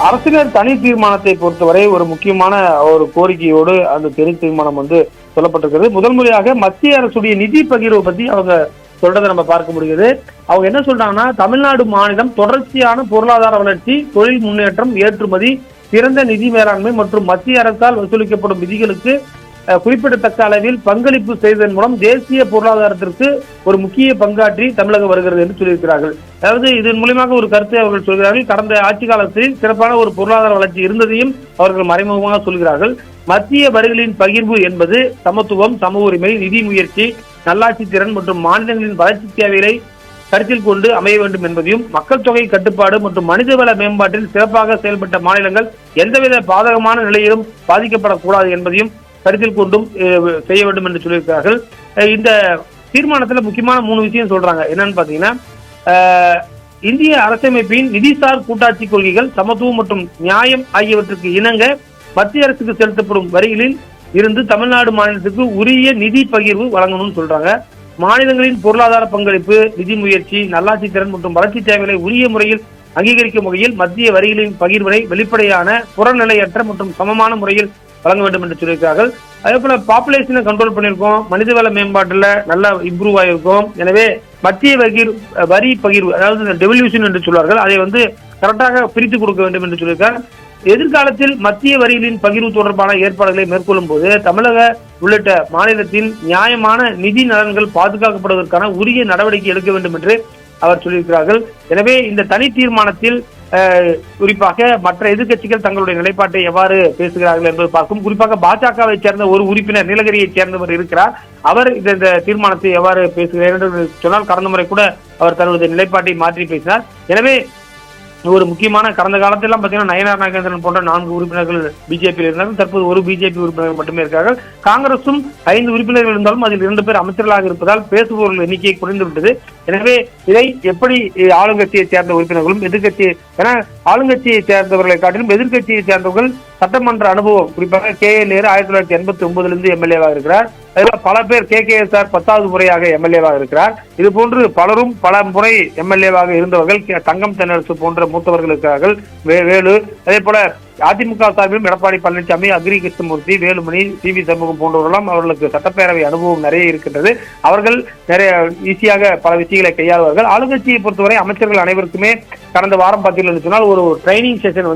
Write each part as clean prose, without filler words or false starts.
அரசினர் தனி தீர்மானத்தை பொறுத்தவரை ஒரு முக்கியமான ஒரு கோரிக்கையோடு அந்த தனி தீர்மானம் சொல்லப்பட்டிருக்கிறது. முதல் முறையாக மத்திய அரசுடைய நிதி பகிர்வு பத்தி அவங்க சொல்றதை நம்ம பார்க்க முடியுது. அவங்க என்ன சொல்றாங்கன்னா, தமிழ்நாடு மாநிலம் தொடர்ச்சியான பொருளாதார வளர்ச்சி, தொழில் முன்னேற்றம், ஏற்றுமதி, சிறந்த நிதி மேலாண்மை மற்றும் மத்திய அரசால் வசூலிக்கப்படும் விதிகளுக்கு குறிப்பிடத்தக்க அளவில் பங்களிப்பு செய்வதன் மூலம் தேசிய பொருளாதாரத்திற்கு ஒரு முக்கிய பங்காற்றி தமிழகம் வருகிறது என்று சொல்லியிருக்கிறார்கள். அதாவது இதன் மூலமாக ஒரு கருத்தை அவர்கள் சொல்கிறார்கள். கடந்த ஆட்சி காலத்தில் சிறப்பான ஒரு பொருளாதார வளர்ச்சி இருந்ததையும் அவர்கள் மறைமுகமாக சொல்கிறார்கள். மத்திய வரிகளின் பகிர்வு என்பது சமத்துவம், சம உரிமை, நிதி முயற்சி, நல்லாட்சி திறன் மற்றும் மாநிலங்களின் வளர்ச்சி தேவைகளை கருத்தில் கொண்டு அமைய வேண்டும் என்பதையும், மக்கள் தொகை கட்டுப்பாடு மற்றும் மனிதவள மேம்பாட்டில் சிறப்பாக செயல்பட்ட மாநிலங்கள் எந்தவித பாதகமான நிலையிலும் பாதிக்கப்படக்கூடாது என்பதையும் கருத்தில் கொண்டும் செய்ய வேண்டும் என்று சொல்லியிருக்கிறார்கள். இந்த தீர்மானத்தில் முக்கியமான 3 விஷயம் சொல்றாங்க. என்னன்னு பாத்தீங்கன்னா, இந்திய அரசமைப்பின் நிதிசார் கூட்டாட்சி கொள்கைகள், சமத்துவம் மற்றும் நியாயம் ஆகியவற்றுக்கு இணங்க மத்திய அரசுக்கு செலுத்தப்படும் வரிகளில் இருந்து தமிழ்நாடு மாநிலத்துக்கு உரிய நிதி பகிர்வு வழங்கணும்னு சொல்றாங்க. மாநிலங்களின் பொருளாதார பங்களிப்பு, நிதி முயற்சி, நல்லாட்சி திறன் மற்றும் வளர்ச்சி தேவைகளை உரிய முறையில் அங்கீகரிக்கும் வகையில் மத்திய வரிகளின் பகிர்வினை வெளிப்படையான, புறநிலையற்ற மற்றும் சமமான முறையில் வழங்க வேண்டும் என்று சொல்லியிருக்கிறார்கள். அதே போல பாப்புலேஷனை கண்ட்ரோல் பண்ணியிருக்கோம், மனிதவள மேம்பாட்டுல நல்லா இம்ப்ரூவ் ஆகிருக்கும். எனவே மத்திய வரி பகிர்வு, அதாவது டெவல்யூஷன் என்று சொல்வார்கள், அதை கரெக்டாக பிரித்து கொடுக்க வேண்டும் என்று சொல்லியிருக்கார். எதிர்காலத்தில் மத்திய வரிகளின் பகிர்வு தொடர்பான ஏற்பாடுகளை மேற்கொள்ளும் போது தமிழக உள்ளிட்ட மாநிலத்தின் நியாயமான நிதி நலன்கள் பாதுகாக்கப்படுவதற்கான உரிய நடவடிக்கை எடுக்க வேண்டும் என்று அவர் சொல்லியிருக்கிறார்கள். எனவே இந்த தனி தீர்மானத்தில் குறிப்பாக மற்ற எதிர்கட்சிகள் தங்களுடைய நிலைப்பாட்டை எவ்வாறு பேசுகிறார்கள் என்பது பார்க்கும். குறிப்பாக பாஜகவை சேர்ந்த ஒரு உறுப்பினர், நீலகிரியை சேர்ந்தவர் இருக்கிறார். அவர் இந்த தீர்மானத்தை எவ்வாறு பேசுகிறார் என்று சொன்னால், கடந்த முறை கூட அவர் தன்னுடைய நிலைப்பாட்டை மாற்றி பேசினார். எனவே ஒரு முக்கியமான, கடந்த காலத்திலாம் பார்த்தீங்கன்னா நயனார் நாகேந்திரன் போன்ற 4 உறுப்பினர்கள் பிஜேபியில் இருந்தார்கள். தற்போது ஒரு பிஜேபி உறுப்பினர்கள் மட்டுமே இருக்கிறார்கள். காங்கிரசும் 5 உறுப்பினர்கள் இருந்தாலும் அதில் 2 பேர் அமைச்சர்களாக இருப்பதால் பேசுபவர்கள் எண்ணிக்கை குறைந்துவிட்டது. எனவே இதை எப்படி ஆளுங்கட்சியை சேர்ந்த உறுப்பினர்களும் எதிர்கட்சி, ஏன்னா ஆளுங்கட்சியை சேர்ந்தவர்களை காட்டிலும் எதிர்கட்சியை சேர்ந்தவர்கள் சட்டமன்ற அனுபவம், குறிப்பாக KA நேரு 1989 எம்எல்ஏவாக இருக்கிறார். அதில் பல பேர் KKSR 10வது முறையாக எம்எல்ஏவாக இருக்கிறார். இது போன்று பலரும் பல முறை எம்எல்ஏவாக இருந்தவர்கள், தங்கம் தென்னரசு போன்ற மூத்தவர்கள் இருக்கிறார்கள், வேலு. அதே போல அதிமுக சார்பிலும் எடப்பாடி பழனிசாமி, அக்ரி கிருஷ்ணமூர்த்தி, வேலுமணி, CV சண்முகம் போன்றவர்களும் அவர்களுக்கு சட்டப்பேரவை அனுபவம் நிறைய இருக்கின்றது. அவர்கள் நிறைய ஈஸியாக பல விஷயங்களை கையாளுவார்கள். ஆளுங்கட்சியை பொறுத்தவரை அமைச்சர்கள் அனைவருக்குமே கடந்த வாரம் பார்த்தீங்கன்னு சொன்னால் ஒரு ட்ரைனிங் செஷன்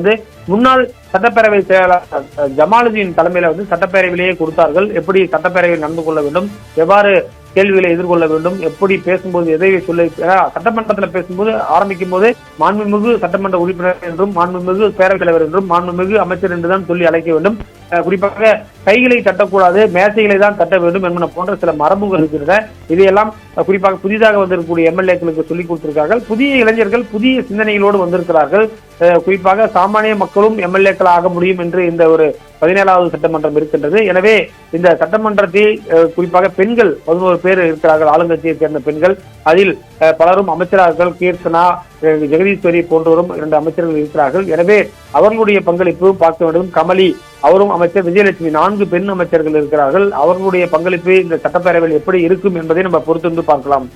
முன்னாள் சட்டப்பேரவை செயலாளர் ஜமாலுதீன் தலைமையில சட்டப்பேரவையிலேயே கொடுத்தார்கள். எப்படி சட்டப்பேரவையில் நடந்து கொள்ள வேண்டும், எவ்வாறு கேள்விகளை எதிர்கொள்ள வேண்டும், எப்படி பேசும்போது எதை சொல்ல, சட்டமன்றத்தில் பேசும்போது ஆரம்பிக்கும் போதே மாண்புமிகு சட்டமன்ற உறுப்பினர் என்றும், மாண்புமிகு பேரவைத் தலைவர் என்றும், மாண்புமிகு அமைச்சர் என்றுதான் சொல்லி அழைக்க வேண்டும். குறிப்பாக கைகளை தட்டக்கூடாது, மேசைகளை தான் தட்ட வேண்டும் என்பன போன்ற சில மரபுகள் இருக்கின்றன. இதையெல்லாம் குறிப்பாக புதிதாக வந்திருக்கக்கூடிய எம்எல்ஏக்களுக்கு சொல்லிக் கொடுத்திருக்கிறார்கள். புதிய இளைஞர்கள் புதிய சிந்தனைகளோடு வந்திருக்கிறார்கள். குறிப்பாக சாமானிய மக்களும் எம்எல்ஏக்கள் ஆக முடியும் என்று இந்த ஒரு 17வது சட்டமன்றம் இருக்கின்றது. எனவே இந்த சட்டமன்றத்தில் குறிப்பாக பெண்கள் 11 பேர் இருக்கிறார்கள், ஆளுங்கட்சியை சேர்ந்த பெண்கள். அதில் பலரும் அமைச்சர்கள், கீர்த்தனா, ஜெகதீஸ்வரி போன்றவரும் 2 அமைச்சர்கள் இருக்கிறார்கள். எனவே அவர்களுடைய பங்களிப்பு பார்க்க வேண்டும். கமலி அவரும் அமைச்சர், விஜயலட்சுமி 4 பெண் அமைச்சர்கள் இருக்கிறார்கள். அவர்களுடைய பங்களிப்பு இந்த சட்டப்பேரவையில் எப்படி இருக்கும் என்பதை நம்ம பொறுத்திருந்து பார்க்கலாம்.